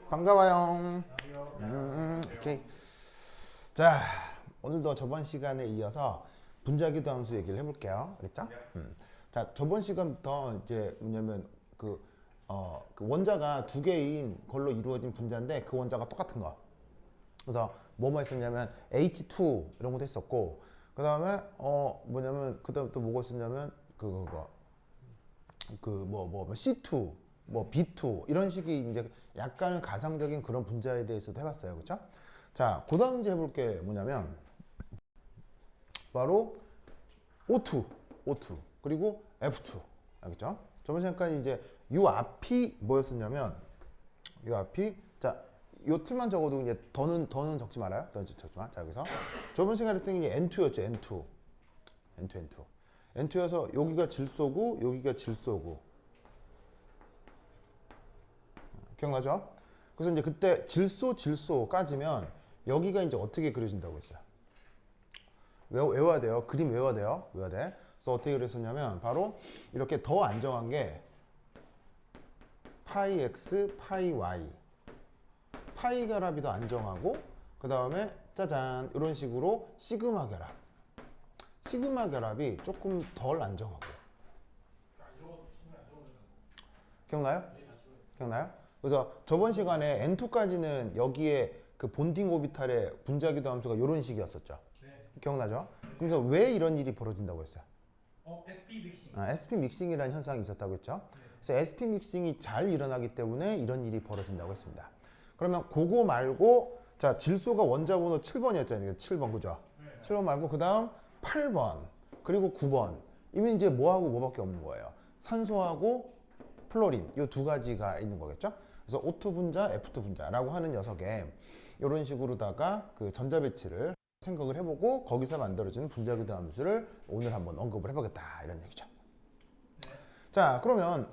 반가워요. 오케이. 자, 오늘도 저번 시간에 이어서 분자기도 함수 얘기를 해볼게요. 알겠죠? 자, 저번 시간부터 이제 뭐냐면 그 원자가 두 개인 걸로 이루어진 분자인데 그 원자가 똑같은 거. 그래서 뭐뭐 했었냐면 H2 이런 것도 했었고, 그 다음에 뭐냐면 그 다음에 또 뭐가 있었냐면 C2, 뭐 B2 이런 식의 이제 약간은 가상적인 그런 분자에 대해서도 해봤어요, 그렇죠? 자, 그 다음 이제 해볼 게 뭐냐면 바로 O2 그리고 F2, 알겠죠? 저번 시간까지 이제 요 앞이 뭐였었냐면 요 앞이 자, 요 틀만 적어도 이제 더는 적지 말아요. 더 적지 마. 자, 여기서 저번 시간에 했던 게 N2였죠. N2여서 여기가 질소고 여기가 질소고. 기억나죠? 그래서 이제 그때 질소까지면 여기가 이제 어떻게 그려진다고 했어요? 외워야 돼요. 그림 외워야 돼요. 외워야 돼. 그래서 어떻게 그렸었냐면 바로 이렇게 더 안정한 게 파이 x, 파이 y. 파이 결합이 더 안정하고 그 다음에 짜잔 이런 식으로 시그마 결합. 시그마 결합이 조금 덜 안정하고. 기억나요? 기억나요? 그래서 저번 시간에 N2까지는 여기에 그 본딩 오비탈의 분자기도 함수가 이런 식이었었죠. 네. 기억나죠? 그래서 왜 이런 일이 벌어진다고 했어요? SP 믹싱. SP 믹싱이라는 현상이 있었다고 했죠. 네. 그래서 SP 믹싱이 잘 일어나기 때문에 이런 일이 벌어진다고 했습니다. 그러면 그거 말고 자, 질소가 원자번호 7번이었잖아요. 7번 그죠? 네. 7번 말고 그 다음 8번 그리고 9번 이면 이제 뭐하고 뭐밖에 없는 거예요. 산소하고 플로린 이 두 가지가 있는 거겠죠. 그래서 O2 분자, F2 분자라고 하는 녀석에 이런 식으로다가 그 전자 배치를 생각을 해보고 거기서 만들어지는 분자기도 함수를 오늘 한번 언급을 해보겠다 이런 얘기죠. 네. 자, 그러면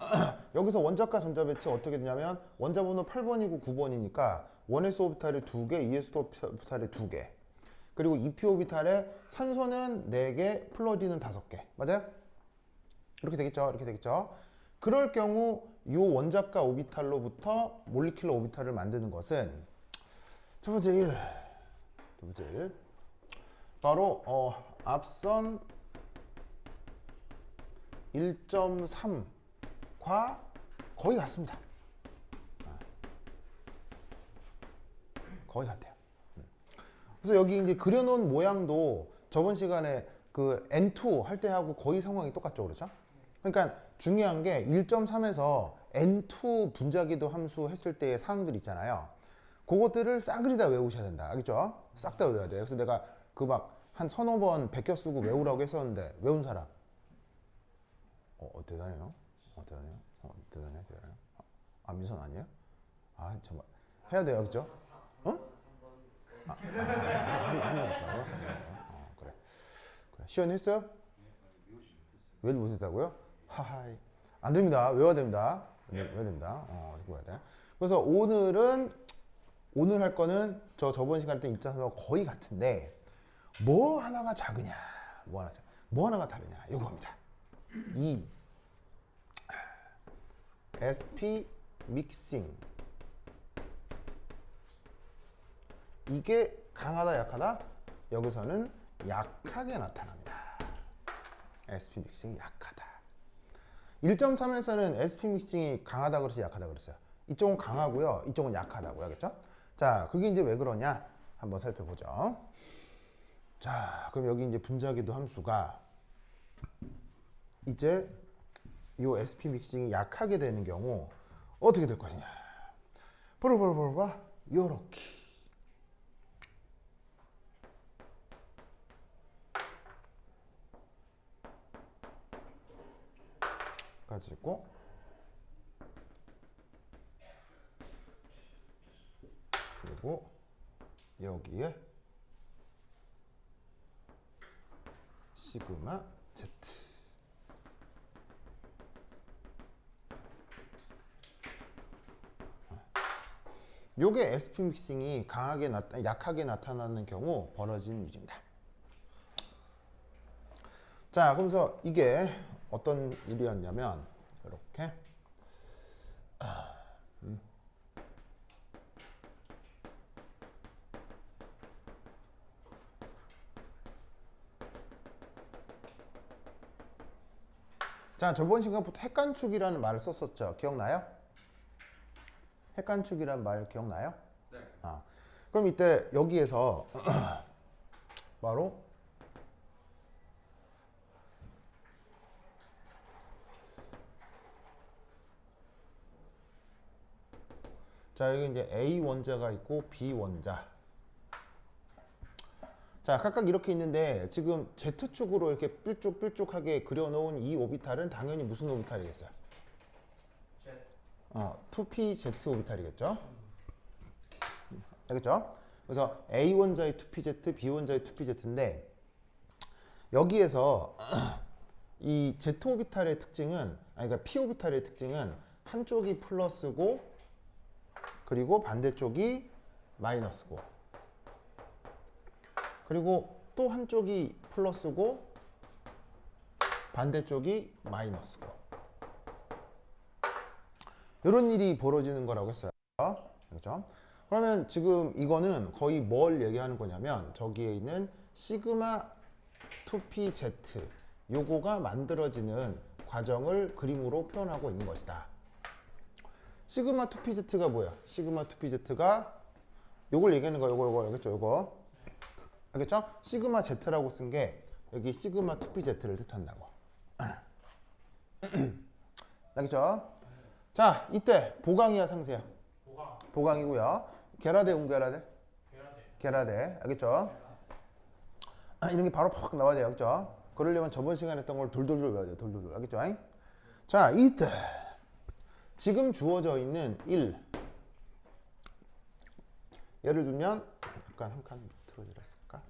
여기서 원자과 전자 배치 어떻게 되냐면 원자 번호 8번이고 9번이니까 1s 오비탈이 2개, 2s 오비탈이 2개. 그리고 2p 오비탈에 산소는 4개, 플로린은 5개. 맞아요? 이렇게 되겠죠. 이렇게 되겠죠. 그럴 경우 이 원자과 오비탈로부터 몰리큘러 오비탈을 만드는 것은 첫 번째 1, 두 번째 1. 바로 앞선 1.3과 거의 같습니다. 거의 같아요. 그래서 여기 이제 그려놓은 모양도 저번 시간에 그 N2 할 때 하고 거의 상황이 똑같죠, 그렇죠? 그러니까 중요한 게 1.3에서 N2 분자기도 함수 했을 때의 사항들 있잖아요. 그것들을 싸그리 다 외우셔야 된다. 알겠죠? 싹 다 외워야 돼요. 그래서 내가 그 막 한 서너 번 베껴 쓰고 외우라고 했었는데 외운 사람? 대단해요. 대단해요. 대단해. 민선 아니에요? 정말 해야 돼요, 그죠? 한명 했다고? 그래. 시연 했어요? 외우지 못했다고요? 하하이. 안 됩니다. 외워야 됩니다. 외워야 됩니다. 외워야 돼. 그래서 오늘 할 거는 저번 시간에 때 1.3하고 거의 같은데 뭐 하나가 작으냐, 뭐 하나가 다르냐, 요겁니다. 이 SP 믹싱 이게 강하다 약하다? 여기서는 약하게 나타납니다. SP 믹싱이 약하다. 1.3에서는 SP 믹싱이 강하다 그랬어요, 약하다 그랬어요? 이쪽은 강하고요, 이쪽은 약하다고요, 알겠죠? 자, 그게 이제 왜 그러냐? 한번 살펴보죠. 자, 그럼 여기 이제 분자기도 함수가 이제 이 SP 믹싱이 약하게 되는 경우 어떻게 될 것이냐? 요렇게. 가지고 그리고 여기에 시그마 Z. 요게 SP 믹싱이 약하게 나타나는 경우 벌어지는 일입니다. 자, 그래서 이게 어떤 일이었냐면 이렇게 자, 저번 시간부터 핵간축이라는 말을 썼었죠. 기억나요? 핵간축이라는 말 기억나요? 네. 아, 그럼 이때 여기에서 바로 자, 여기 이제 A 원자가 있고 B 원자. 자, 각각 이렇게 있는데 지금 Z축으로 이렇게 뾰족뾰족하게 그려놓은 이 오비탈은 당연히 무슨 오비탈이겠어요? Z. 2pz 오비탈이겠죠? 알겠죠? 그래서 A 원자의 2pz, B 원자의 2pz인데 여기에서 이 Z 오비탈의 특징은 그러니까 P 오비탈의 특징은 한쪽이 플러스고 그리고 반대쪽이 마이너스고 그리고 또 한쪽이 플러스고 반대쪽이 마이너스고 이런 일이 벌어지는 거라고 했어요. 그렇죠? 그러면 지금 이거는 거의 뭘 얘기하는 거냐면 저기에 있는 시그마 2pz 요거가 만들어지는 과정을 그림으로 표현하고 있는 것이다. 시그마 2pz가 뭐야? 시그마 2pz가 요걸 얘기하는 거야. 요거 알겠죠? 요거 알겠죠? 시그마 z라고 쓴 게 여기 시그마 2pz를 뜻한다고. 알겠죠? 자, 이때 보강이야 상세야? 보강. 보강이고요. 계라대 운계라대? 계라대. 계라대. 알겠죠? 이런 게 바로 팍 나와야 돼요. 알겠죠? 그러려면 저번 시간에 했던 걸 돌돌돌 외워야 돼요. 돌돌돌. 알겠죠? 자, 이때 지금 주어져 있는 1 예를 들면 약간 한 칸 밑으로 내렸을까?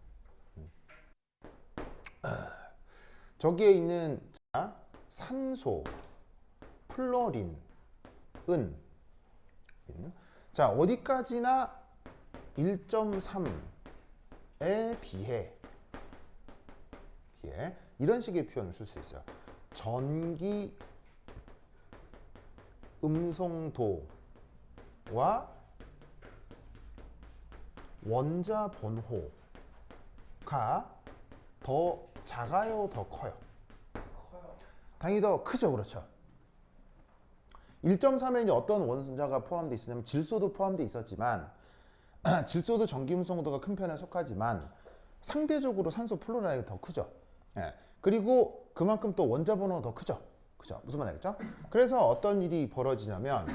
저기에 있는 자, 산소, 플로린, 은. 자, 어디까지나 1.3에 비해 이런 식의 표현을 쓸 수 있어요. 전기 음성도와 원자 번호가 더 작아요, 더 커요? 커요. 당연히 더 크죠, 그렇죠? 1.3에 이제 어떤 원자가 포함되어 있었냐면 질소도 포함되어 있었지만 질소도 전기 음성도가 큰 편에 속하지만 상대적으로 산소 플로라이가 더 크죠. 예. 그리고 그만큼 또 원자 번호가 더 크죠. 그죠? 무슨 말 알겠죠? 그래서 어떤 일이 벌어지냐면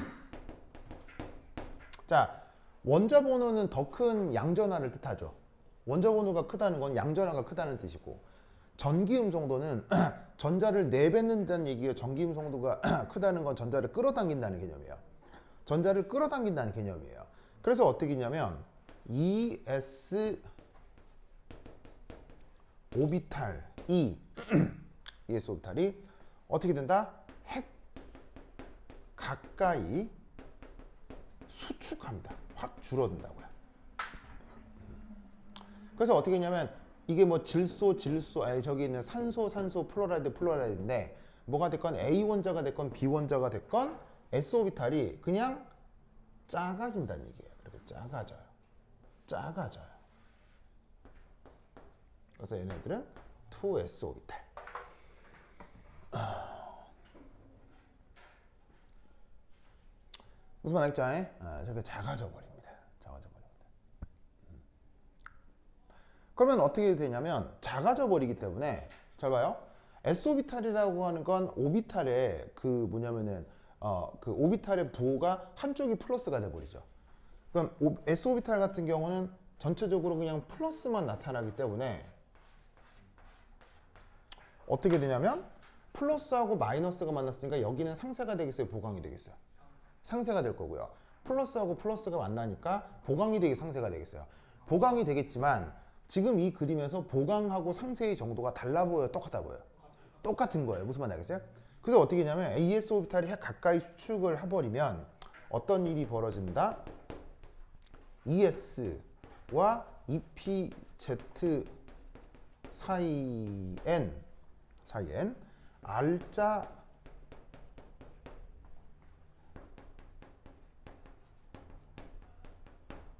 자, 원자 번호는 더 큰 양전하를 뜻하죠. 원자 번호가 크다는 건 양전하가 크다는 뜻이고 전기 음성도는 전자를 내뱉는다는 얘기가 전기 음성도가 크다는 건 전자를 끌어당긴다는 개념이에요. 전자를 끌어당긴다는 개념이에요. 그래서 어떻게 하냐면 ES 오비탈 ES 오비탈이 어떻게 된다? 핵 가까이 수축합니다. 확 줄어든다고요. 그래서 어떻게 했냐면 이게 뭐 질소, 아니 저기 있는 산소, 플로라이드인데 뭐가 됐건 A 원자가 됐건 B 원자가 됐건 S 오비탈이 그냥 작아진다는 얘기예요. 이렇게 작아져요. 그래서 얘네들은 2S 오비탈. 무슨 말 알겠죠? 저렇게 작아져 버립니다. 그러면 어떻게 되냐면 작아져 버리기 때문에 잘 봐요. S 오비탈이라고 하는 건 오비탈의 그 뭐냐면은 그 오비탈의 부호가 한쪽이 플러스가 돼 버리죠. 그럼 S 오비탈 같은 경우는 전체적으로 그냥 플러스만 나타나기 때문에 어떻게 되냐면 플러스하고 마이너스가 만났으니까 여기는 상쇄가 되겠어요, 보강이 되겠어요? 상쇄가 될 거고요. 플러스하고 플러스가 만나니까 보강이 되게 상쇄가 되겠어요. 보강이 되겠지만 지금 이 그림에서 보강하고 상쇄의 정도가 달라 보여요, 똑같아 보여요? 똑같은 거예요. 무슨 말인지 알겠어요? 그래서 어떻게 하냐면 AS 오비탈이 핵 가까이 수축을 해버리면 어떤 일이 벌어진다? ES와 EPZ 사이엔 사이엔 R자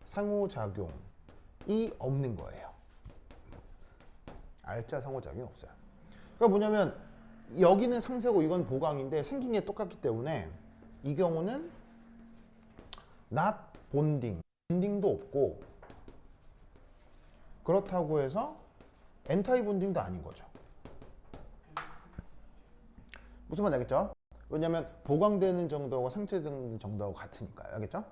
상호작용이 없는 거예요. R자 상호작용이 없어요. 그러니까 뭐냐면 여기는 상세고 이건 보강인데 생긴 게 똑같기 때문에 이 경우는 not bonding, 본딩도 없고 그렇다고 해서 엔타이 본딩도 아닌 거죠. 무슨 말 알겠죠? 왜냐면 보강되는 정도하고 상쇄되는 정도하고 같으니까요. 알겠죠?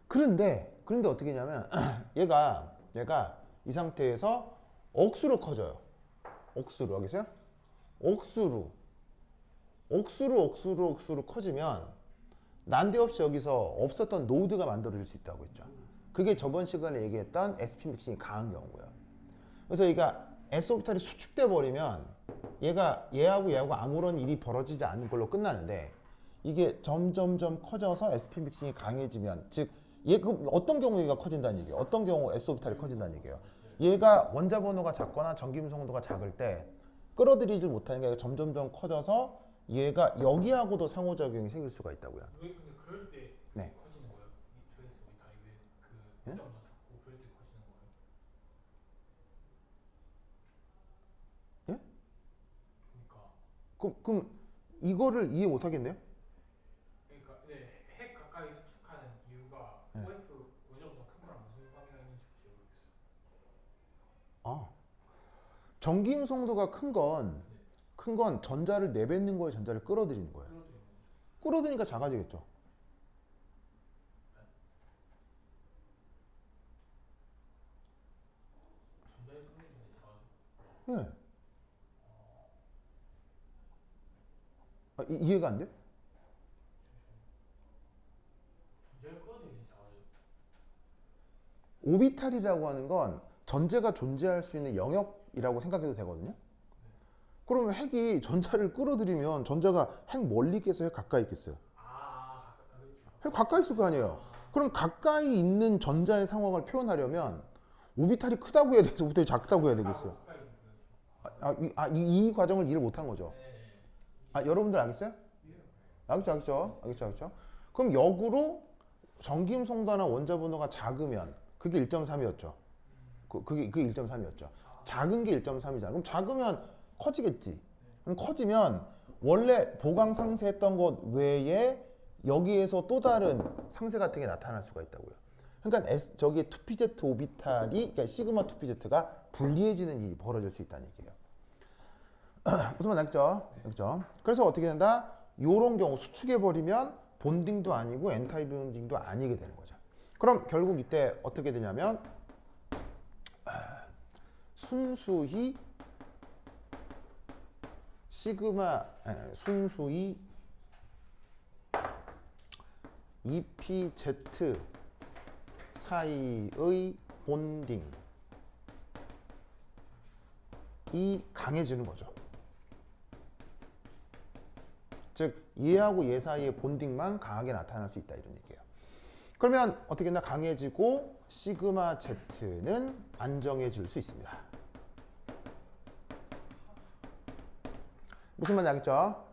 그런데 어떻게 했냐면 얘가 이 상태에서 억수로 커져요. 억수로. 알겠어요? 억수로 커지면 난데없이 여기서 없었던 노드가 만들어질 수 있다고 했죠. 그게 저번 시간에 얘기했던 SP 믹싱이 강한 경우고요. 그래서 얘가 S 오비탈이 수축돼 버리면 얘하고 아무런 일이 벌어지지 않는 걸로 끝나는데 이게 점점점 커져서 SP 믹싱이 강해지면 즉 그 어떤 경우 얘가 커진다는 얘기예요. 어떤 경우 S 오비탈이 커진다는 얘기예요. 얘가 원자 번호가 작거나 전기음 성도가 작을 때 끌어들이질 못하는 게 점점점 커져서 얘가 여기하고도 상호작용이 생길 수가 있다고요. 왜 근데 그럴 때 네. 커지는 거예요? 이 두에서 오비탈이 왜그 네? 원자보다 작고 그럴 때 커지는 거예요? 예? 그러니까 그럼 이거를 이해 못 하겠네요? 네, 핵 가까이 수축하는 이유가 네. OF 원자보다 큰 거랑 무슨 관계가 있는지 모르겠어요. 아, 전기음 성도가 큰 건 전자를 내뱉는 거에 전자를 끌어들이는 거예요. 끌어들이니까 작아지겠죠. 전자의 끌어들이는 작아져. 예. 이해가 안 돼? 전자의 끌어들이는 작아져. 오비탈이라고 하는 건 전제가 존재할 수 있는 영역이라고 생각해도 되거든요. 그러면 핵이 전자를 끌어들이면 전자가 핵 멀리 있겠어요? 핵 가까이 있겠어요? 핵 가까이 있을 거 아니에요. 그럼 가까이 있는 전자의 상황을 표현하려면 오비탈이 크다고 해야 되겠어요? 오비탈이 작다고 해야 되겠어요? 이 과정을 이해를 못한 거죠. 여러분들 알겠어요? 알겠죠? 그럼 역으로 전기음 성도나 원자 번호가 작으면 그게 1.3이었죠. 그게 1.3이었죠. 작은 게 1.3이잖아. 그럼 작으면 커지겠지. 그럼 커지면 원래 보강 상쇄했던 것 외에 여기에서 또 다른 상쇄 같은 게 나타날 수가 있다고요. 그러니까 저기 2pz 오비탈이 그러니까 시그마 2pz가 불리해지는 일이 벌어질 수 있다는 얘기예요. 무슨 말 알겠죠? 그래서 어떻게 된다? 요런 경우 수축해 버리면 본딩도 아니고 엔타이 본딩도 아니게 되는 거죠. 그럼 결국 이때 어떻게 되냐면 순수히 순수히 EPZ 사이의 본딩이 강해지는 거죠. 즉 얘하고 얘 사이의 본딩만 강하게 나타날 수 있다 이런 얘기예요. 그러면 어떻게 했나? 강해지고 시그마 Z는 안정해질 수 있습니다. 무슨 말인지 알겠죠?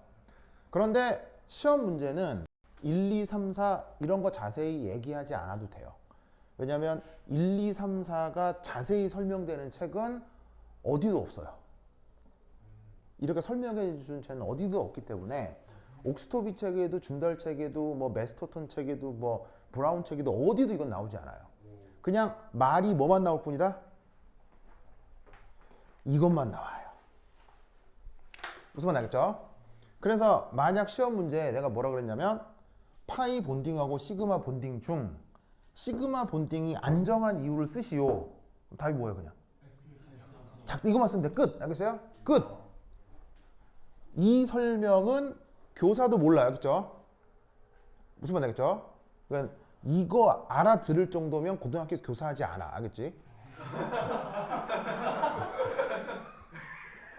그런데 시험 문제는 1, 2, 3, 4 이런 거 자세히 얘기하지 않아도 돼요. 왜냐하면 1, 2, 3, 4가 자세히 설명되는 책은 어디도 없어요. 이렇게 설명해 주는 책은 어디도 없기 때문에 옥스토비 책에도 준달 책에도 뭐 메스터턴 책에도 뭐 브라운 책에도 어디도 이건 나오지 않아요. 그냥 말이 뭐만 나올 뿐이다? 이것만 나와요. 무슨 말 알겠죠? 그래서 만약 시험 문제에 내가 뭐라 그랬냐면 파이 본딩하고 시그마 본딩 중 시그마 본딩이 안정한 이유를 쓰시오. 답이 뭐예요 그냥? 이거만 쓰면 돼. 끝. 알겠어요? 끝. 이 설명은 교사도 몰라요. 그렇죠? 무슨 말 알겠죠? 그러니까 이거 알아들을 정도면 고등학교 교사하지 않아. 알겠지?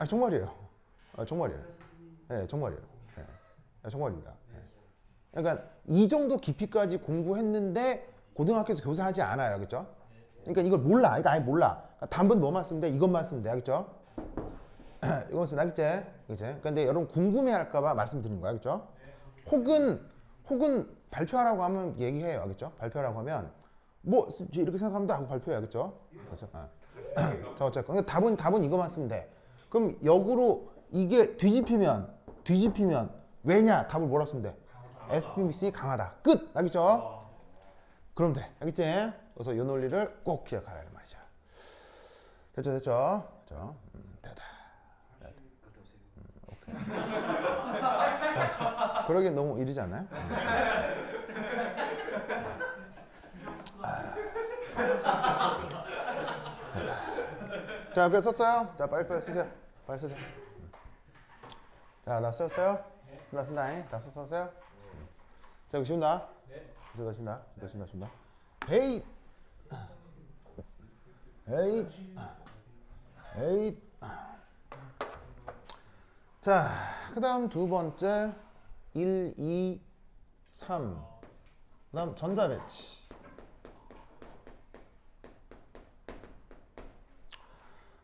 정말이에요. 정말이에요. 네, 정말이에요. 네, 정말입니다. 네. 그러니까 이 정도 깊이까지 공부했는데 고등학교에서 교사하지 않아요. 그렇죠? 그러니까 이걸 몰라. 이거 아예 몰라. 단분 뭐만 쓰면 돼? 이것만 쓰면 돼. 알겠죠? 이거 쓰면 알겠지? 그치? 근데 여러분 궁금해할까봐 말씀드린 거야, 그렇죠? 혹은 발표하라고 하면 얘기해요, 알겠죠? 발표하라고 하면 뭐 이렇게 생각합니다 하고 발표해요, 알겠죠? 그렇죠? 자, 어쨌건 근데 답은 이거만 쓰면 돼. 그럼 역으로 이게 뒤집히면 왜냐? 답을 뭐라 쓰면 돼? SPMC 강하다. 끝, 알겠죠? 그럼 돼, 알겠지? 그래서 이 논리를 꼭 기억하라 이 말이죠. 됐죠? 됐다. 오케이. 그러기엔 너무 이르지 않나요? 자, 그래 썼어요? 자, 빨리 쓰세요. 빨리 쓰세요. 자, 나 썼어요? 쓴다. 다 썼어요? 자, 이거 쉬운다. 쉬운다. 에잇. 자, 그 다음 두 번째 1, 2, 3. 그 다음 전자배치.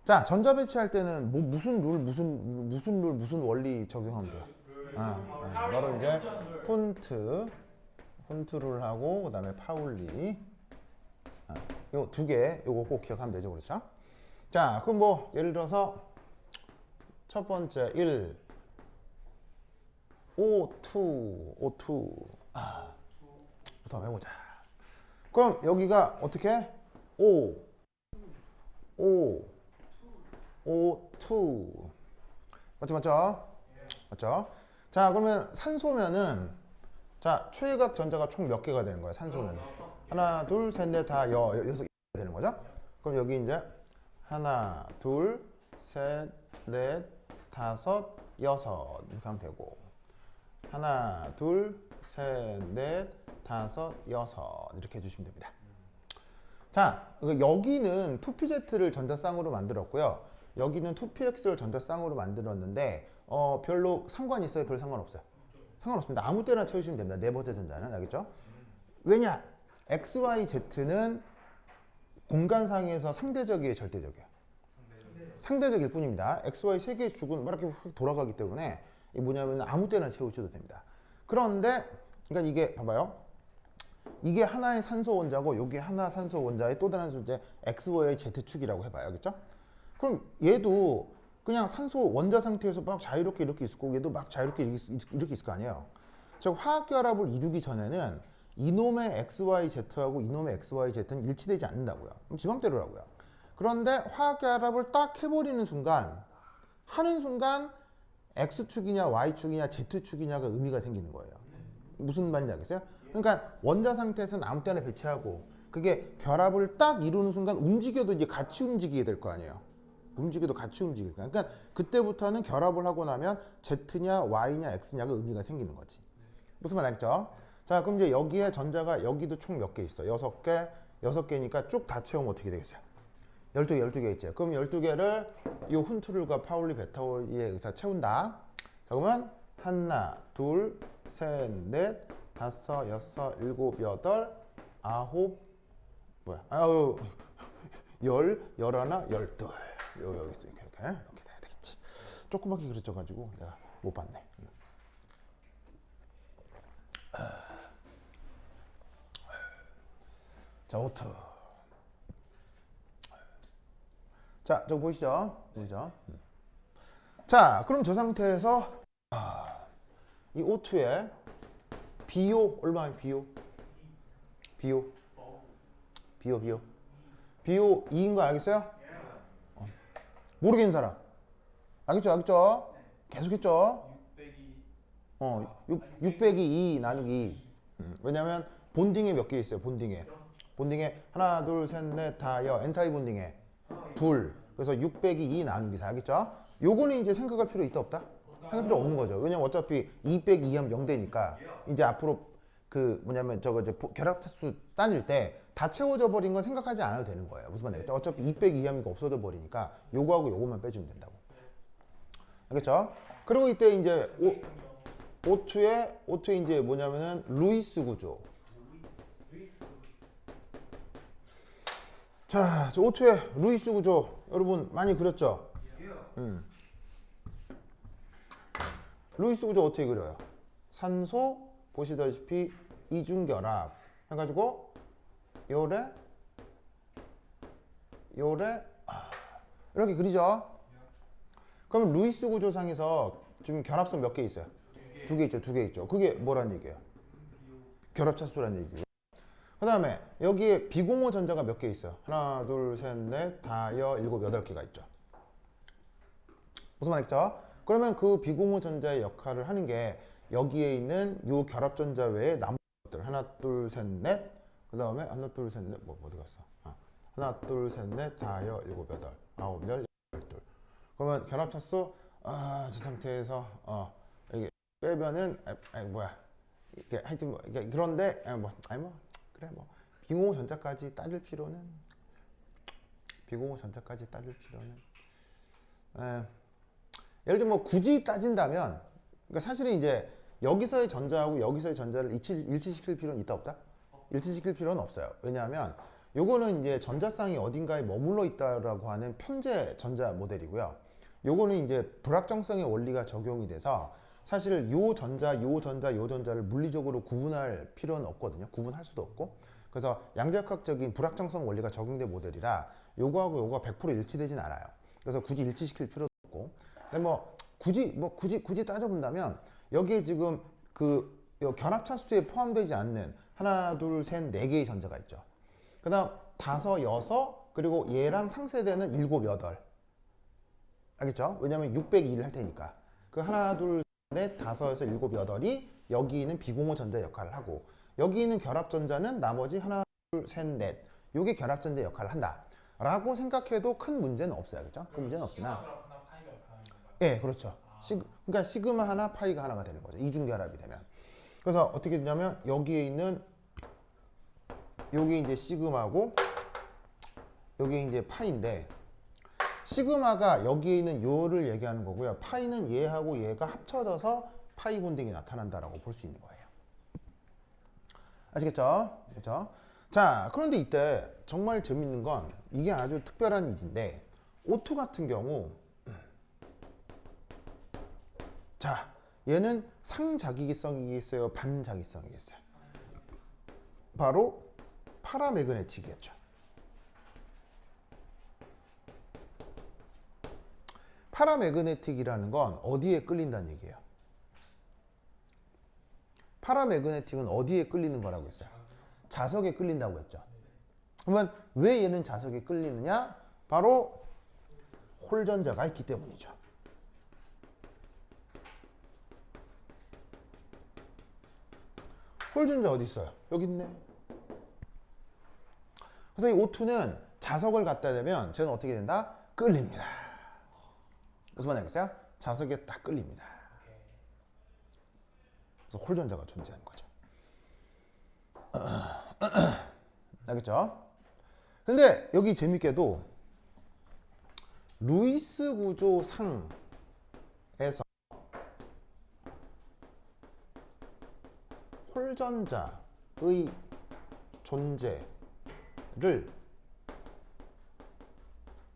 자, 전자배치 할 때는 뭐 무슨 원리 적용하면 돼요? 바로 이제 훈트 룰하고 그 다음에 파울리. 요 두 개, 요거 꼭 기억하면 되죠, 그렇죠? 자, 그럼 뭐 예를 들어서 첫 번째 1, O2 부터 해보자. 그럼 여기가 어떻게? O2 맞죠? 자, 그러면 산소면은 자, 최각 전자가 총 몇 개가 되는 거야? 산소는 하나, 둘, 셋, 넷, 다 여섯 개 되는 거죠? 그럼 여기 이제 하나, 둘, 셋, 넷, 다섯, 여섯 이렇게 하면 되고 하나, 둘, 셋, 넷, 다섯, 여섯 이렇게 해주시면 됩니다. 자, 여기는 2PZ를 전자쌍으로 만들었고요. 여기는 2PX를 전자쌍으로 만들었는데 별로 상관이 있어요? 별 상관없어요? 상관없습니다. 아무 때나 채우시면 됩니다. 네 번째 전자는. 알겠죠? 왜냐? XYZ는 공간상에서 상대적이에요? 절대적이에요? 상대적일 뿐입니다. XY 세 개의 축은 이렇게 훅 돌아가기 때문에 이게 뭐냐면 아무 때나 채우셔도 됩니다. 그런데 그러니까 이게 봐봐요. 이게 하나의 산소 원자고 여기 하나 산소 원자의 또 다른 존재 XY Z축이라고 해봐요. 알겠죠? 그럼 얘도 그냥 산소 원자 상태에서 막 자유롭게 이렇게 있을 거고 얘도 막 자유롭게 이렇게 있을 거 아니에요. 즉 화학 결합을 이루기 전에는 이놈의 XYZ하고 이놈의 XYZ는 일치되지 않는다고요. 지맘대로라고요. 그런데 화학 결합을 딱 해버리는 순간 하는 순간 X축이냐 Y축이냐 Z축이냐가 의미가 생기는 거예요. 무슨 말인지 알겠어요? 그러니까 원자 상태에서는 아무 때나 배치하고 그게 결합을 딱 이루는 순간 움직여도 이제 같이 움직이게 될 거 아니에요. 움직여도 같이 움직일 거야. 그러니까 그때부터는 결합을 하고 나면 Z냐 Y냐 X냐가 의미가 생기는 거지. 무슨 말 알겠죠? 자, 그럼 이제 여기에 전자가 여기도 총 몇 개 있어? 6개. 6개니까 쭉 다 채우면 어떻게 되겠어요? 12개 있죠. 그럼 12개를 이 훈트룰과 파울리 베타올리에 의사 채운다. 자, 그러면 하나, 둘, 셋, 넷, 다섯, 여섯, 일곱, 여덟, 아홉, 열하나, 열둘. 여기 있어. 이렇게 돼야 되겠지. 조그맣게 그려져가지고 내가 못 봤네. 자, 오트. 자, 저거 보이시죠? 자, 그럼 저 상태에서 이 O2에 BO 얼마나 BO? BO 2인 거 알겠어요? 모르겠는 사람 알겠죠? 계속했죠? 6 빼기 2 나누기 2. 왜냐면 본딩에 몇 개 있어요? 본딩에 하나, 둘, 셋, 넷, 다, 엔타이 본딩에 둘. 그래서 6 빼기 2 나누기 4. 알겠죠? 요거는 이제 생각할 필요 있다 없다? 생각할 필요 없는 거죠. 왜냐면 어차피 2 빼기 2 하면 0 되니까 이제 앞으로 그 뭐냐면 저거 이제 결합차수 따질 때 다 채워져 버린 건 생각하지 않아도 되는 거예요. 무슨 말이에요? 어차피 2 빼기 2 하면 이거 없어져 버리니까 요거하고 요거만 빼주면 된다고. 알겠죠? 그리고 이때 이제 O2에 이제 뭐냐면은 루이스 구조. 자, 저 O2의 루이스 구조 여러분 많이 그렸죠? 루이스 구조 어떻게 그려요? 산소 보시다시피 이중결합 해가지고 요래 이렇게 그리죠. 그럼 루이스 구조상에서 지금 결합선 몇 개 있어요? 두 개 있죠. 두 개 있죠. 그게 뭐란 얘기예요? 결합차수란 얘기예요. 그 다음에 여기에 비공호 전자가 몇 개 있어요? 하나, 둘, 셋, 넷, 다여, 일곱, 여덟 개가 있죠. 무슨 말이죠? 그러면 그 비공호 전자의 역할을 하는 게 여기에 있는 요 결합전자 외에 나머지 것들 하나, 둘, 셋, 넷. 그 다음에 하나, 둘, 셋, 넷. 어디 갔어? 하나, 둘, 셋, 넷, 다여, 일곱, 여덟, 아홉, 열, 열둘. 그러면 결합차수 저 상태에서 이게 빼면은 뭐야? 이게 하여튼 뭐 이게 그런데 그래 뭐 비공호 전자까지 따질 필요는 예를 들면 뭐 굳이 따진다면 그러니까 사실은 이제 여기서의 전자하고 여기서의 전자를 일치시킬 필요는 있다 없다? 일치시킬 필요는 없어요. 왜냐하면 요거는 이제 전자쌍이 어딘가에 머물러 있다라고 하는 편제 전자 모델이고요. 요거는 이제 불확정성의 원리가 적용이 돼서 사실 요 전자, 요 전자, 요 전자를 물리적으로 구분할 필요는 없거든요. 구분할 수도 없고. 그래서 양자역학적인 불확정성 원리가 적용된 모델이라 요거하고 요거가 100% 일치되진 않아요. 그래서 굳이 일치시킬 필요도 없고. 근데 굳이 따져본다면 여기에 지금 요 결합차수에 포함되지 않는 하나, 둘, 셋, 네 개의 전자가 있죠. 그 다음 다섯, 여섯, 그리고 얘랑 상쇄되는 일곱, 여덟. 알겠죠? 왜냐면 602를 할 테니까. 그 하나, 둘, 넷, 다섯에서 일곱, 여덟이 여기 있는 비공호 전자 역할을 하고 여기 있는 결합전자는 나머지 하나, 둘, 셋, 넷. 요게 결합전자 역할을 한다. 라고 생각해도 큰 문제는 없어요. 그죠? 큰 문제는 없으나. 예, 그렇죠. 그러니까 시그마 하나, 파이가 하나가 되는 거죠. 이중결합이 되면. 그래서 어떻게 되냐면 여기에 있는 요게 이제 시그마고 요게 이제 파이인데 시그마가 여기에 있는 요를 얘기하는 거고요. 파이는 얘하고 얘가 합쳐져서 파이 본딩이 나타난다라고 볼 수 있는 거예요. 아시겠죠? 그렇죠? 자, 그런데 이때 정말 재밌는 건 이게 아주 특별한 일인데 O2 같은 경우 자, 얘는 상자기성이겠어요? 반자기성이겠어요? 바로 파라매그네틱이겠죠. 파라매그네틱이라는 건 어디에 끌린다는 얘기예요? 파라매그네틱은 어디에 끌리는 거라고 했어요? 자석에 끌린다고 했죠. 그러면 왜 얘는 자석에 끌리느냐? 바로 홀전자가 있기 때문이죠. 홀전자 어디 있어요? 여기 있네. 그래서 이 O2는 자석을 갖다 대면 쟤는 어떻게 된다? 끌립니다. 무슨 말인지 알겠어요? 자석에 딱 끌립니다. 그래서 홀전자가 존재하는 거죠. 알겠죠? 근데 여기 재밌게도 루이스 구조 상에서 홀전자의 존재를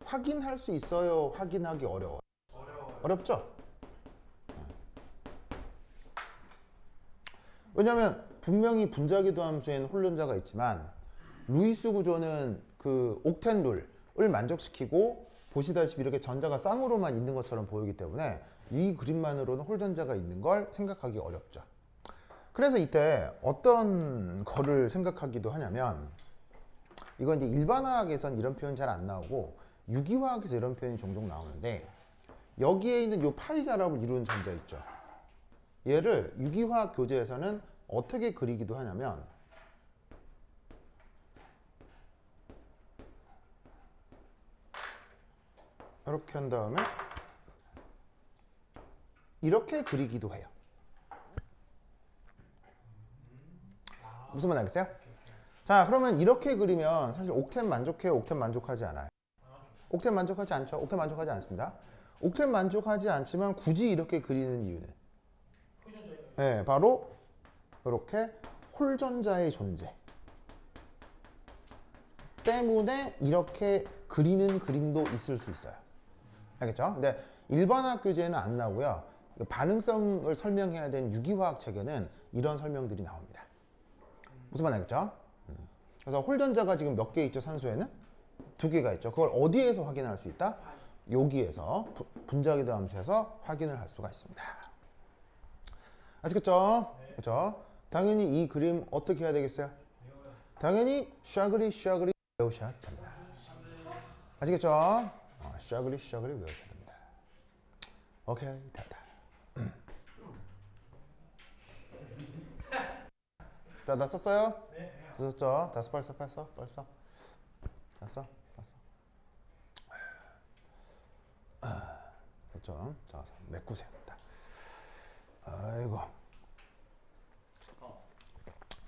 확인할 수 있어요? 확인하기 어려워요? 어렵죠? 왜냐하면 분명히 분자기도 함수에는 홀전자가 있지만 루이스 구조는 그 옥텐 룰을 만족시키고 보시다시피 이렇게 전자가 쌍으로만 있는 것처럼 보이기 때문에 이 그림만으로는 홀전자가 있는 걸 생각하기 어렵죠. 그래서 이때 어떤 거를 생각하기도 하냐면 이건 이제 일반화학에선 이런 표현 잘 안 나오고 유기화학에서 이런 표현이 종종 나오는데 여기에 있는 이 파이 결합을 이루는 전자 있죠. 얘를 유기화학 교재에서는 어떻게 그리기도 하냐면 이렇게 한 다음에 이렇게 그리기도 해요. 무슨 말 알겠어요? 자, 그러면 이렇게 그리면 사실 옥텐 만족해요? 옥텐 만족하지 않아요? 옥텐 만족하지 않죠? 옥텐 만족하지 않습니다. 옥텐 만족하지 않지만 굳이 이렇게 그리는 이유는 네, 바로 이렇게 홀전자의 존재 때문에 이렇게 그리는 그림도 있을 수 있어요. 알겠죠? 근데 일반학 교재에는 안 나오고요. 반응성을 설명해야 되는 유기화학 책에는 이런 설명들이 나옵니다. 무슨 말 알겠죠? 그래서 홀전자가 지금 몇 개 있죠? 산소에는 2개가 있죠. 그걸 어디에서 확인할 수 있다? 여기에서 분자기도 함수에서 확인을 할 수가 있습니다. 아시겠죠? 그렇죠? 당연히 이 그림 어떻게 해야 되겠어요? 당연히 샤그리 외우셔야 됩니다. 아시겠죠? 샤그리 외우셔야 됩니다. 오케이, 됐다. 자, 다 썼어요? 네. 썼죠? 다 벌써 써? 다 써? 됐죠? 자, 메꾸세요. 아이고.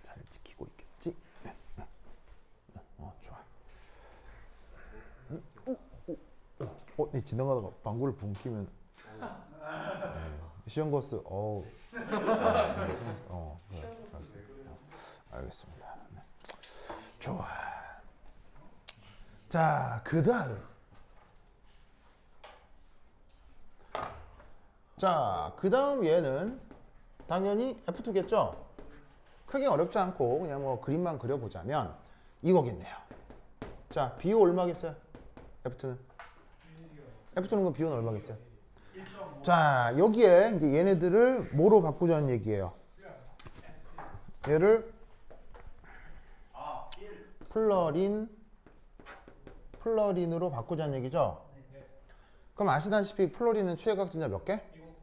잘 지키고 있겠지? 좋아. 네 지나가다가 방구를 붕키면 시험 거스, 네, 알겠습니다. 네. 좋아. 자, 그 다음. 자, 그 다음 얘는 당연히 F2겠죠? 크게 어렵지 않고 그냥 뭐 그림만 그려보자면 이거겠네요. 자, BO 얼마겠어요? F2는? F2는 그럼 BO는 얼마겠어요? 자, 여기에 이제 얘네들을 뭐로 바꾸자는 얘기예요? 얘를 플러린으로 바꾸자는 얘기죠? 그럼 아시다시피 플로린은 최외각 전자 몇 개?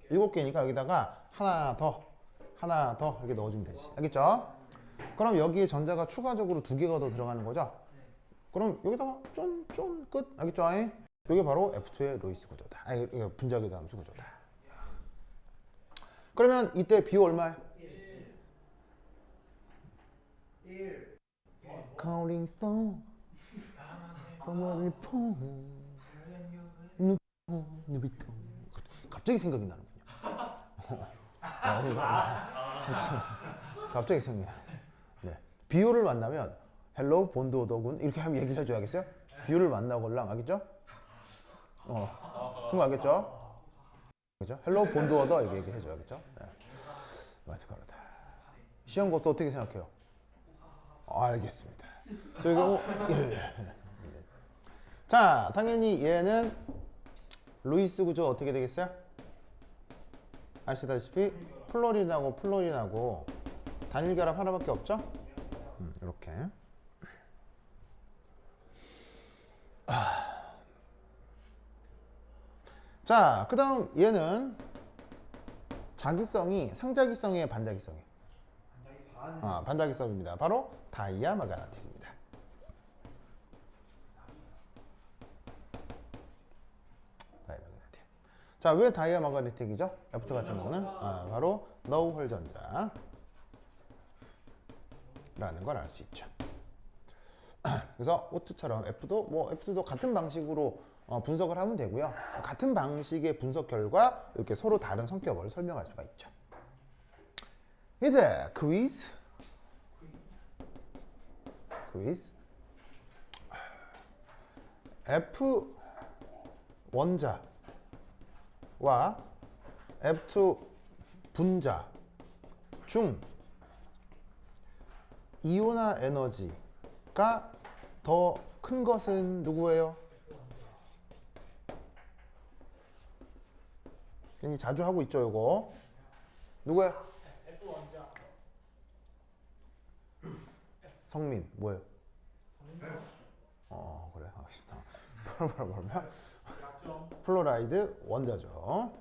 7개니까 여기다가 하나 더 이렇게 넣어주면 되지. 알겠죠? 그럼 여기에 전자가 추가적으로 2개가 더 들어가는 거죠? 그럼 여기다가 쫀 끝. 알겠죠? 이게 바로 F2의 로이스 구조다. 아니, 이거 분자기도 함수 구조다. 그러면 이때 BO 얼마야? 1. Counting stone. 갑자기 생각이 나는군요. 갑자기 생각이 나. 네. 비오를 만나면 헬로 본드 오더군 이렇게 하면 얘기를 해줘야겠어요? 비오를 만나걸랑 알겠죠? 승부 알겠죠? 그죠? 헬로 본드 오더 이렇게 얘기해줘야겠죠? 네. 맞을 거다. 시험 거스 어떻게 생각해요? 알겠습니다. 저희 경우 1. 자, 당연히 얘는 루이스 구조 어떻게 되겠어요? 아시다시피 플로린하고 단일 결합 하나밖에 없죠? 이렇게. 자, 그 다음 얘는 자기성이 상자기성이에요, 반자기성이에요? 반자기성입니다. 바로 다이아 마그네틱입니다. 자, 왜 다이아 마그네틱이죠? F2 같은 경우는 바로 너우홀 전자라는 걸 알 수 있죠. 그래서 오트처럼 F2도 같은 방식으로 분석을 하면 되고요. 같은 방식의 분석 결과 이렇게 서로 다른 성격을 설명할 수가 있죠. 이제 퀴즈. F 원자와 F2 분자 중 이온화 에너지가 더 큰 것은 누구예요? 괜히 자주 하고 있죠, 요거. 누구야? F1자. 성민, 뭐예요? 그래, 알겠습니다. 플로라이드 원자죠.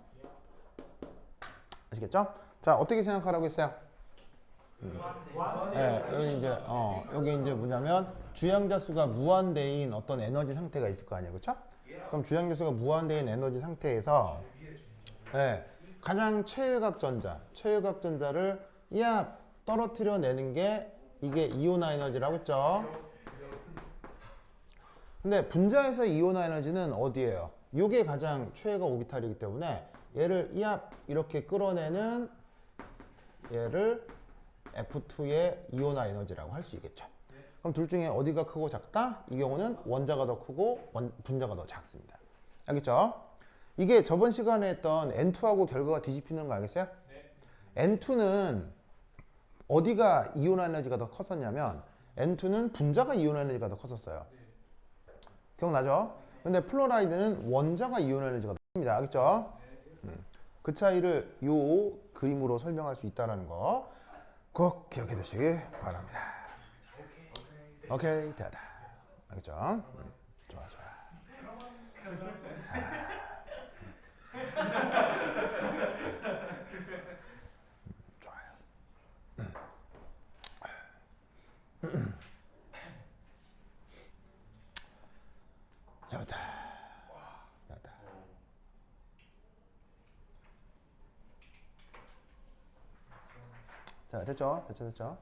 아시겠죠? 자, 어떻게 생각하라고 했어요? 네, 여기 이제 뭐냐면 주양자 수가 무한대인 어떤 에너지 상태가 있을 거 아니에요, 그렇죠? 그럼 주양자 수가 무한대인 에너지 상태에서 가장 최외각 전자를 떨어뜨려 내는 게 이게 이온화 에너지라고 했죠. 근데 분자에서 이온화 에너지는 어디예요? 이게 가장 최외각 오비탈이기 때문에 얘를 이렇게 끌어내는 얘를 F2의 이온화 에너지라고 할 수 있겠죠. 그럼 둘 중에 어디가 크고 작다? 이 경우는 원자가 더 크고 분자가 더 작습니다. 알겠죠? 이게 저번 시간에 했던 N2하고 결과가 뒤집히는 거 알겠어요? N2는 어디가 이온 에너지가 더 컸었냐면 N2는 분자가 이온 에너지가 더 컸었어요. 기억나죠? 근데 플로라이드는 원자가 이온 에너지가 더 큽니다. 알겠죠? 그 차이를 요 그림으로 설명할 수 있다는 거 꼭 기억해 두시기 바랍니다. 오케이, 됐다. 알겠죠? 좋아, 좋아. 좋아요. 좋다. 좋다. 자, 됐죠? 됐죠? 자.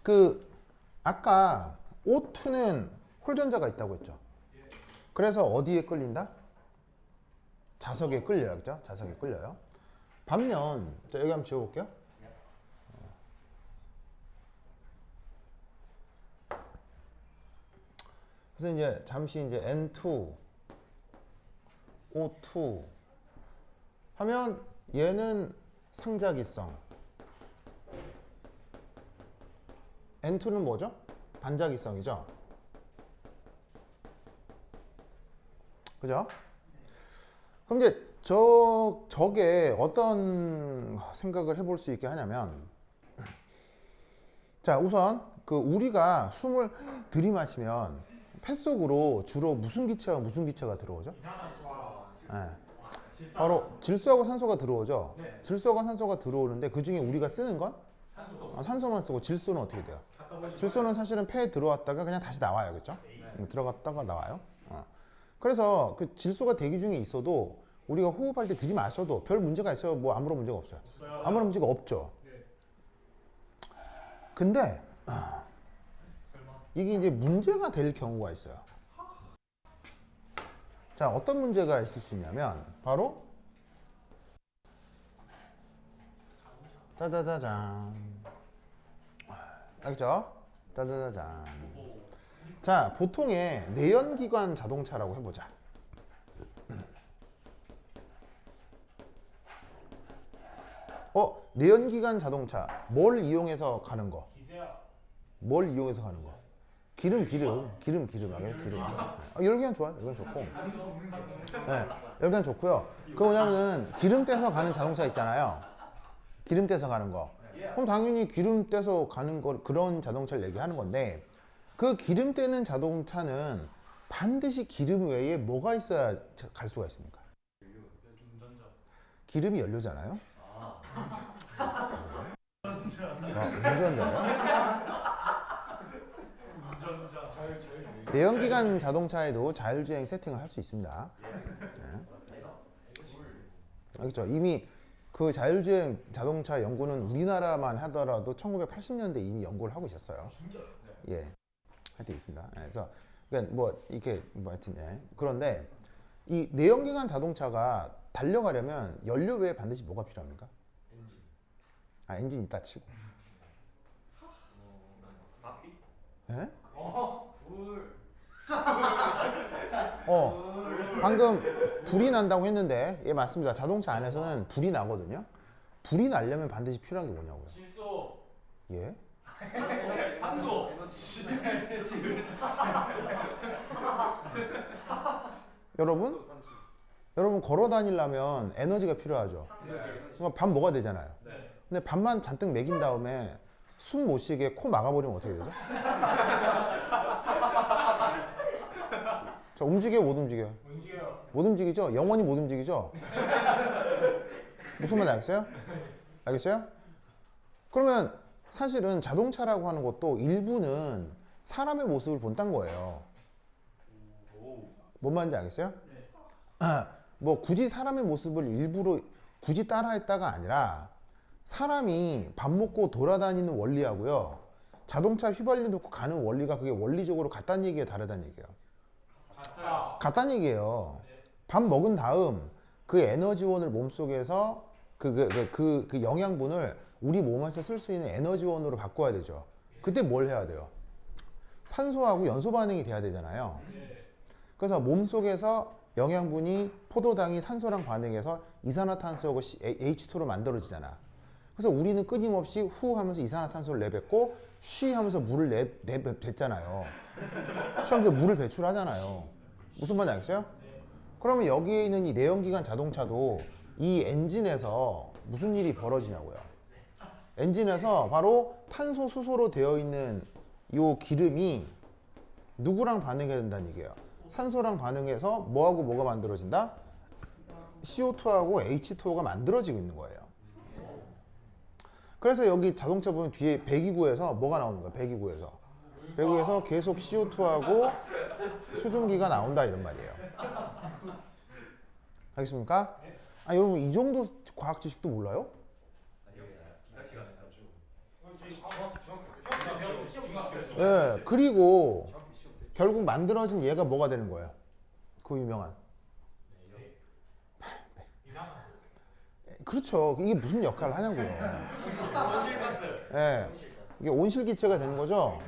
그 아까 O2는 홀전자가 있다고 했죠. 그래서 어디에 끌린다? 자석에 끌려요. 그죠? 자석에 끌려요. 반면 자, 여기 한번 지워 볼게요. 그래서 이제 잠시 이제 N2 O2 하면 얘는 상자기성. N2는 뭐죠? 반자기성이죠. 그죠? 그럼 이제 저게 어떤 생각을 해볼 수 있게 하냐면, 자, 우선 그 우리가 숨을 들이마시면 폐 속으로 주로 무슨 기체와 무슨 기체가 들어오죠? 네. 바로 질소하고 산소가 들어오죠. 질소하고 산소가 들어오는데 그 중에 우리가 쓰는 건 산소만 쓰고 질소는 어떻게 돼요? 질소는 사실은 폐에 들어왔다가 그냥 다시 나와요. 그렇죠? 들어갔다가 나와요. 그래서 그 질소가 대기 중에 있어도 우리가 호흡할 때 들이마셔도 별 문제가 있어요? 뭐 아무런 문제가 없어요. 아무런 문제가 없죠. 근데 이게 이제 문제가 될 경우가 있어요. 자, 어떤 문제가 있을 수 있냐면 바로 짜자자잔. 알겠죠? 짜자자잔. 자, 보통의 내연기관 자동차라고 해보자. 내연기관 자동차 뭘 이용해서 가는 거? 뭘 이용해서 가는 거? 기름. 열기관 좋아요. 열기관 좋고. 네, 열기관 좋고요. 그 뭐냐면은 기름 떼서 가는 자동차 있잖아요. 기름 떼서 가는 거. 그럼 당연히 기름 떼서 가는 거 그런 자동차를 얘기하는 건데 그 기름 떼는 자동차는 반드시 기름 외에 뭐가 있어야 갈 수가 있습니까? 기름이 연료잖아요. 운전자요? 내연기관 자동차에도 자율주행 세팅을 할 수 있습니다. 네. 알겠죠? 이미 그 자율주행 자동차 연구는 우리나라만 하더라도 1980년대 이미 연구를 하고 있었어요. 예, 하여튼 있습니다. 그래서 그러니까 뭐 이렇게 뭐 하여튼 예. 그런데 이 내연기관 자동차가 달려가려면 연료 외에 반드시 뭐가 필요합니까? 엔진 있다 치고. 바퀴? 예? 불. 방금 불이 난다고 했는데 예 맞습니다. 자동차 안에서는 불이 나거든요. 불이 나려면 반드시 필요한 게 뭐냐고요? 질소. 예? 산소. 여러분 걸어 다니려면 에너지가 필요하죠. 그러니까 밥 먹어야 되잖아요. 근데 밥만 잔뜩 먹인 다음에 숨 못 쉬게 코 막아버리면 어떻게 되죠? 자, 움직여요, 못 움직여요? 움직여요. 못 움직이죠? 영원히 못 움직이죠? 무슨 말인지 알겠어요? 알겠어요? 그러면 사실은 자동차라고 하는 것도 일부는 사람의 모습을 본딴 거예요. 뭔 말인지 알겠어요? 뭐 굳이 사람의 모습을 일부러 굳이 따라했다가 아니라 사람이 밥 먹고 돌아다니는 원리하고요. 자동차 휘발유 놓고 가는 원리가 그게 원리적으로 같다는 얘기예요, 다르다는 얘기예요? 같다는 얘기예요. 밥 먹은 다음 그 에너지원을 몸속에서 그 영양분을 우리 몸에서 쓸 수 있는 에너지원으로 바꿔야 되죠. 그때 뭘 해야 돼요? 산소하고 연소 반응이 돼야 되잖아요. 그래서 몸속에서 영양분이 포도당이 산소랑 반응해서 이산화탄소하고 H2로 만들어지잖아. 그래서 우리는 끊임없이 후 하면서 이산화탄소를 내뱉고 쉬 하면서 물을 내뱉잖아요. 쉬 하면서 물을 배출하잖아요. 무슨 말인지 알겠어요? 그러면 여기에 있는 이 내연기관 자동차도 이 엔진에서 무슨 일이 벌어지냐고요. 엔진에서 바로 탄소 수소로 되어 있는 이 기름이 누구랑 반응해야 된다는 얘기예요. 산소랑 반응해서 뭐하고 뭐가 만들어진다? CO2하고 H2O가 만들어지고 있는 거예요. 그래서 여기 자동차 보면 뒤에 배기구에서 뭐가 나오는 거야? 배기구에서 계속 CO2하고 수증기가 나온다 이런 말이에요. 알겠습니까? 아, 여러분 이 정도 과학 지식도 몰라요? 예, 그리고 결국 만들어진 얘가 뭐가 되는 거예요? 그 유명한. 그렇죠. 이게 무슨 역할을 하냐고요. 예, 이게 온실기체가 되는 거죠.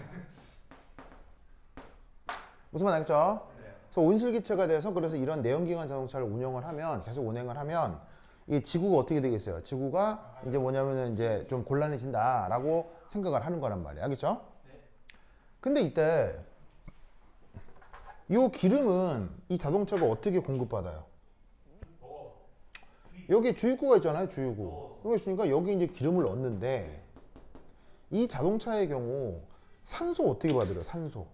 무슨 말 알겠죠? 그래서 온실기체가 돼서 그래서 이런 내연기관 자동차를 운영을 하면 계속 운행을 하면 이 지구가 어떻게 되겠어요? 지구가 이제 뭐냐면은 이제 좀 곤란해진다라고 생각을 하는 거란 말이에요. 알겠죠? 근데 이때 이 기름은 이 자동차가 어떻게 공급받아요? 여기 주유구가 있잖아요, 주유구. 여기 있으니까 여기 이제 기름을 넣는데 이 자동차의 경우 산소 어떻게 받아요? 산소.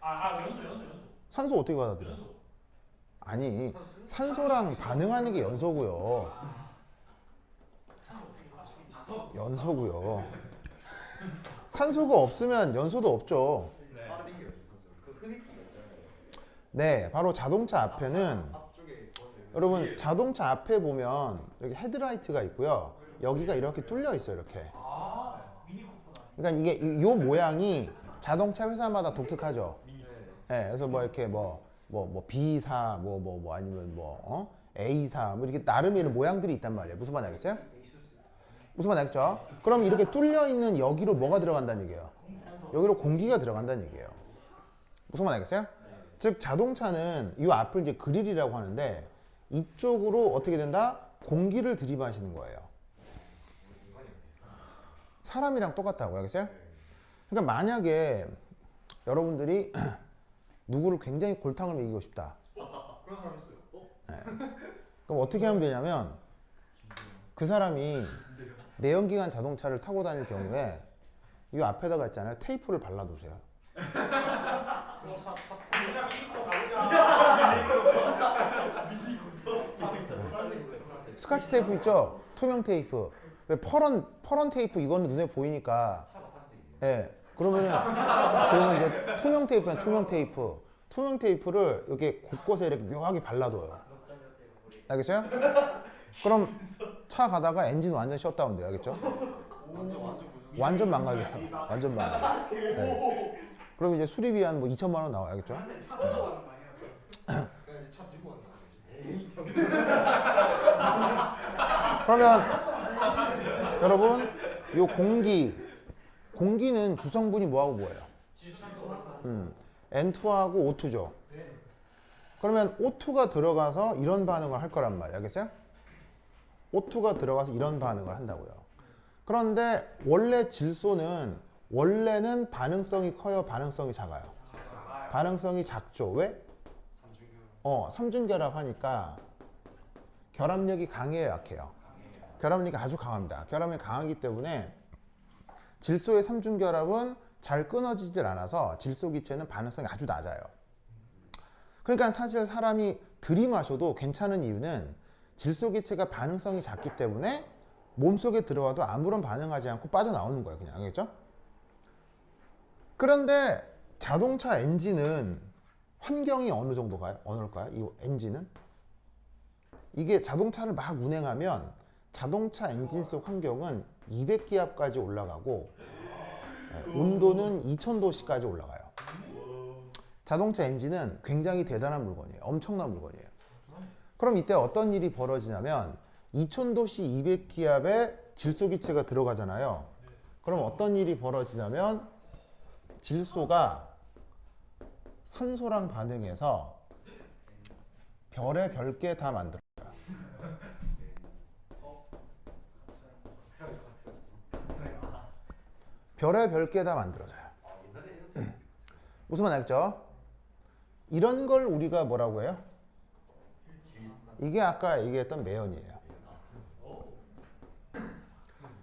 연소. 산소 어떻게 받아들여? 아니, 산소랑 반응하는 게 연소고요. 연소고요. 산소가 없으면 연소도 없죠. 네, 바로 자동차 앞에는 여러분 자동차 앞에 보면 여기 헤드라이트가 있고요. 여기가 이렇게 뚫려 있어요, 이렇게. 그러니까 이게 이 모양이 자동차 회사마다 독특하죠. 네, 그래서 뭐 이렇게 뭐 B사 아니면 A사 뭐 이렇게 나름의 모양들이 있단 말이에요. 무슨 말 알겠어요? 무슨 말 알겠죠? 그럼 이렇게 뚫려 있는 여기로 뭐가 들어간다는 얘기예요? 여기로 공기가 들어간다는 얘기예요. 무슨 말 알겠어요? 즉 자동차는 이 앞을 이제 그릴이라고 하는데 이쪽으로 어떻게 된다? 공기를 들이마시는 거예요. 사람이랑 똑같다고 알겠어요? 그러니까 만약에 여러분들이 누구를 굉장히 골탕을 먹이고 싶다. 그런 사람 있어요. 네. 그럼 어떻게 하면 되냐면 그 사람이 내연기관 자동차를 타고 다닐 경우에 이 앞에다가 있잖아요. 테이프를 발라두세요. 스카치 테이프 있죠? 투명 테이프. 왜 퍼런 테이프 이거는 눈에 보이니까. 예. 그러면 이제 투명 테이프야, 투명 테이프. 투명 테이프를 이렇게 곳곳에 이렇게 묘하게 발라둬요. 알겠어요? 그럼 차 가다가 엔진 완전 셧다운 돼요. 알겠죠? 완전 망가져요. 완전 망가져요. 네. 그럼 이제 수리비 한 뭐 2천만 원 나와요. 알겠죠? 네. 그러면 여러분 요 공기는 주성분이 뭐하고 뭐예요? N2하고 O2죠. 그러면 O2가 들어가서 이런 반응을 할 거란 말이에요. 알겠어요? O2가 들어가서 이런 반응을 한다고요. 그런데 원래 질소는 원래는 반응성이 커요? 반응성이 작아요? 반응성이 작죠. 왜? 삼중결합 하니까 결합력이 강해요, 약해요? 결합력이 아주 강합니다. 결합력이 강하기 때문에 질소의 삼중결합은 잘 끊어지질 않아서 질소기체는 반응성이 아주 낮아요. 그러니까 사실 사람이 들이마셔도 괜찮은 이유는 질소기체가 반응성이 작기 때문에 몸속에 들어와도 아무런 반응하지 않고 빠져나오는 거예요. 그냥. 알겠죠? 그런데 자동차 엔진은 환경이 어느 정도 가요? 어느일까요? 이 엔진은? 이게 자동차를 막 운행하면 자동차 엔진 속 환경은 200기압까지 올라가고 온도는 2000도씨까지 올라가요. 자동차 엔진은 굉장히 대단한 물건이에요. 엄청난 물건이에요. 그럼 이때 어떤 일이 벌어지냐면 2000도씨 200기압에 질소기체가 들어가잖아요. 그럼 어떤 일이 벌어지냐면 질소가 산소랑 반응해서 별의 별개 다 만들어요. 별의 별개 다 만들어져요. 무슨 말 알겠죠? 이런 걸 우리가 뭐라고 해요? 이게 아까 얘기했던 매연이에요.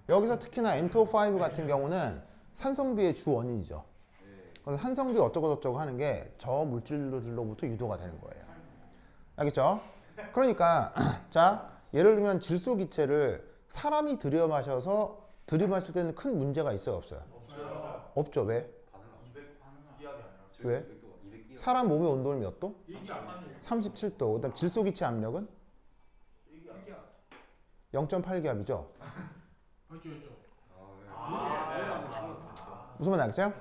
여기서 특히나 N2O5 같은 경우는 산성비의 주 원인이죠. 그래서 산성비 어쩌고 저쩌고 하는 게 저 물질들로부터 유도가 되는 거예요. 알겠죠? 그러니까 자, 예를 들면 질소 기체를 사람이 들이마실 때는 큰 문제가 있어요, 없어요? 없죠. 왜? 왜? 사람 몸의 온도는 몇 도? 37도. 그다음 질소 기체 압력은 0.8기압이죠. 그렇죠. 무슨 말 알겠어요?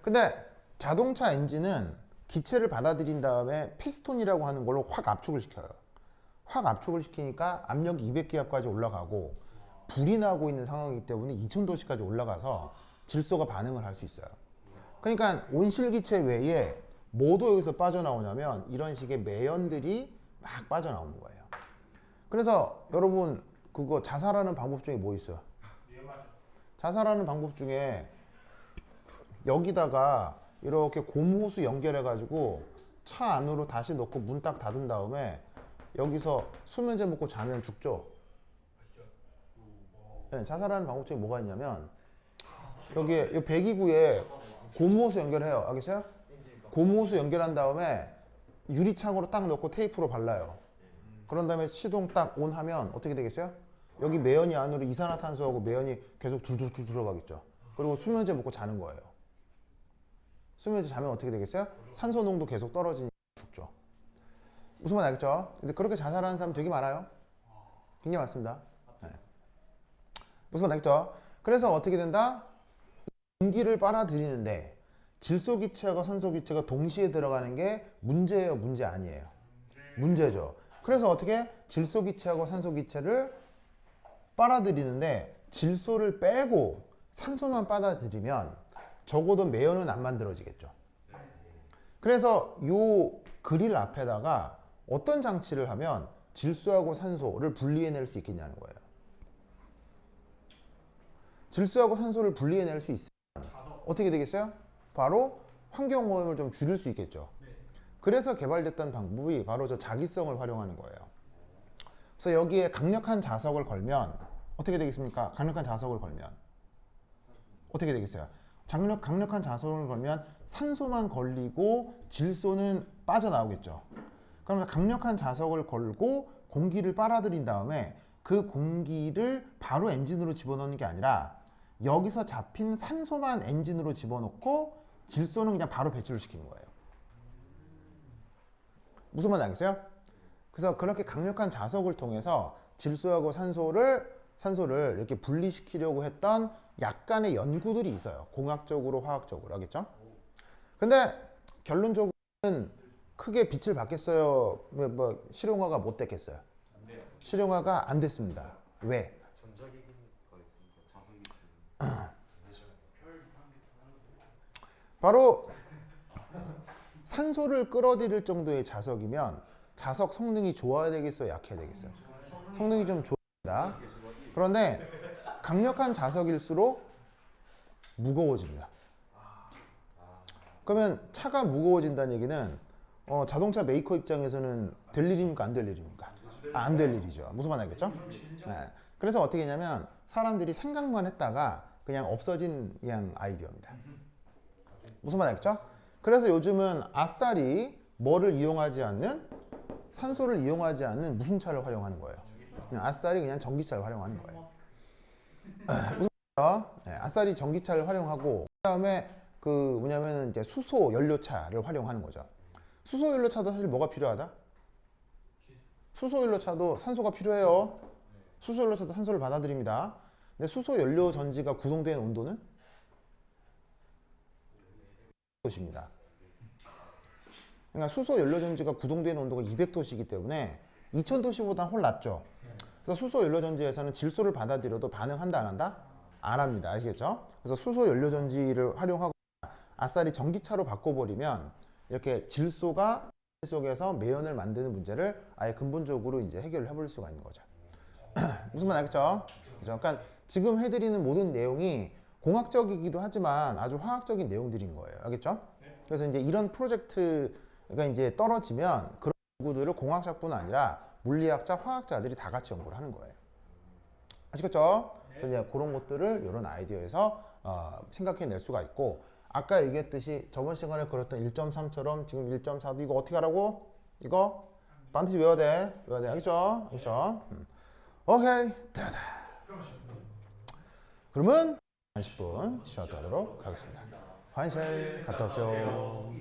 근데 자동차 엔진은 기체를 받아들인 다음에 피스톤이라고 하는 걸로 확 압축을 시켜요. 확 압축을 시키니까 압력이 200기압까지 올라가고 불이 나고 있는 상황이기 때문에 2000도씨까지 올라가서 질소가 반응을 할 수 있어요. 그러니까 온실기체 외에 뭐도 여기서 빠져나오냐면 이런 식의 매연들이 막 빠져나오는 거예요. 그래서 여러분 그거 자살하는 방법 중에 뭐 있어요? 자살하는 방법 중에 여기다가 이렇게 곰호수 연결해 가지고 차 안으로 다시 넣고 문 딱 닫은 다음에 여기서 수면제 먹고 자면 죽죠. 네, 자살하는 방법 중에 뭐가 있냐면 여기에 이 배기구에 고무호수 연결해요. 알겠어요? 고무호수 연결한 다음에 유리창으로 딱 넣고 테이프로 발라요. 그런 다음에 시동 딱 온 하면 어떻게 되겠어요? 여기 매연이 안으로 이산화탄소하고 매연이 계속 둘둘둘 들어가겠죠. 그리고 수면제 먹고 자는 거예요. 수면제 자면 어떻게 되겠어요? 산소 농도 계속 떨어지니까 죽죠. 무슨 말 알겠죠? 근데 그렇게 자살하는 사람 되게 많아요. 굉장히 많습니다. 네. 무슨 말 알겠죠? 그래서 어떻게 된다? 공기를 빨아들이는데 질소 기체와 산소 기체가 동시에 들어가는 게 문제예요, 문제 아니에요? 문제죠. 그래서 어떻게 질소 기체하고 산소 기체를 빨아들이는데 질소를 빼고 산소만 빨아들이면 적어도 매연은 안 만들어지겠죠. 그래서 요 그릴 앞에다가 어떤 장치를 하면 질소하고 산소를 분리해낼 수 있겠냐는 거예요. 질소하고 산소를 분리해낼 수 있으면 어떻게 되겠어요? 바로 환경오염을 좀 줄일 수 있겠죠. 그래서 개발됐던 방법이 바로 저 자기성을 활용하는 거예요. 그래서 여기에 강력한 자석을 걸면 어떻게 되겠습니까? 강력한 자석을 걸면 어떻게 되겠어요? 강력한 자석을 걸면 산소만 걸리고 질소는 빠져나오겠죠. 그러면 강력한 자석을 걸고 공기를 빨아들인 다음에 그 공기를 바로 엔진으로 집어넣는 게 아니라 여기서 잡힌 산소만 엔진으로 집어넣고 질소는 그냥 바로 배출을 시키는 거예요. 무슨 말인지 알겠어요? 그래서 그렇게 강력한 자석을 통해서 질소하고 산소를 이렇게 분리시키려고 했던 약간의 연구들이 있어요. 공학적으로, 화학적으로. 알겠죠? 근데 결론적으로는 크게 빛을 발겠어요? 뭐 실용화가 못 됐겠어요? 실용화가 안 됐습니다. 왜? 바로 산소를 끌어들일 정도의 자석이면 자석 성능이 좋아야 되겠어요? 약해야 되겠어요? 성능이 좀 좋습니다. 그런데 강력한 자석일수록 무거워집니다. 그러면 차가 무거워진다는 얘기는 자동차 메이커 입장에서는 될 일입니까? 안 될 일입니까? 안 될 일이죠. 무슨 말 알겠죠? 네. 그래서 어떻게 했냐면 사람들이 생각만 했다가 그냥 없어진 그냥 아이디어입니다. 무슨 말 알겠죠? 그래서 요즘은 아싸리 뭐를 이용하지 않는 산소를 이용하지 않는 무슨 차를 활용하는 거예요? 그냥 아싸리 그냥 전기차를 활용하는 거예요. 무슨 말이죠? 네, 아싸리 전기차를 활용하고 그다음에 그 뭐냐면은 이제 수소 연료차를 활용하는 거죠. 수소 연료차도 사실 뭐가 필요하다? 수소 연료차도 산소가 필요해요. 수소 연료차도 산소를 받아들입니다. 근데 수소 연료 전지가 구동되는 온도는 200도입니다. 그러니까 수소 연료 전지가 구동되는 온도가 200도씨이기 때문에 2000도씨보다 훨 낮죠. 그래서 수소 연료 전지에서는 질소를 받아들여도 반응한다 안 한다? 안 합니다. 아시겠죠? 그래서 수소 연료 전지를 활용하고 아싸리 전기차로 바꿔버리면 이렇게 질소가 속에서 매연을 만드는 문제를 아예 근본적으로 이제 해결을 해볼 수가 있는 거죠. 무슨 말 알겠죠? 그죠? 그러니까 지금 해드리는 모든 내용이 공학적이기도 하지만 아주 화학적인 내용들인 거예요. 알겠죠? 그래서 이제 이런 프로젝트가 이제 떨어지면 그런 연구들을 공학자뿐 아니라 물리학자, 화학자들이 다 같이 연구를 하는 거예요. 아시겠죠? 그래서 이제 그런 것들을 이런 아이디어에서 생각해낼 수가 있고, 아까 얘기했듯이 저번 시간에 그렸던 1.3처럼 지금 1.4도 이거 어떻게 하라고? 이거 반드시 외워야 돼. 외워야 돼. 알겠죠? 알겠죠? 오케이. 그러면 10분 쉬었다 하도록 하겠습니다. 화장실 갔다 오세요.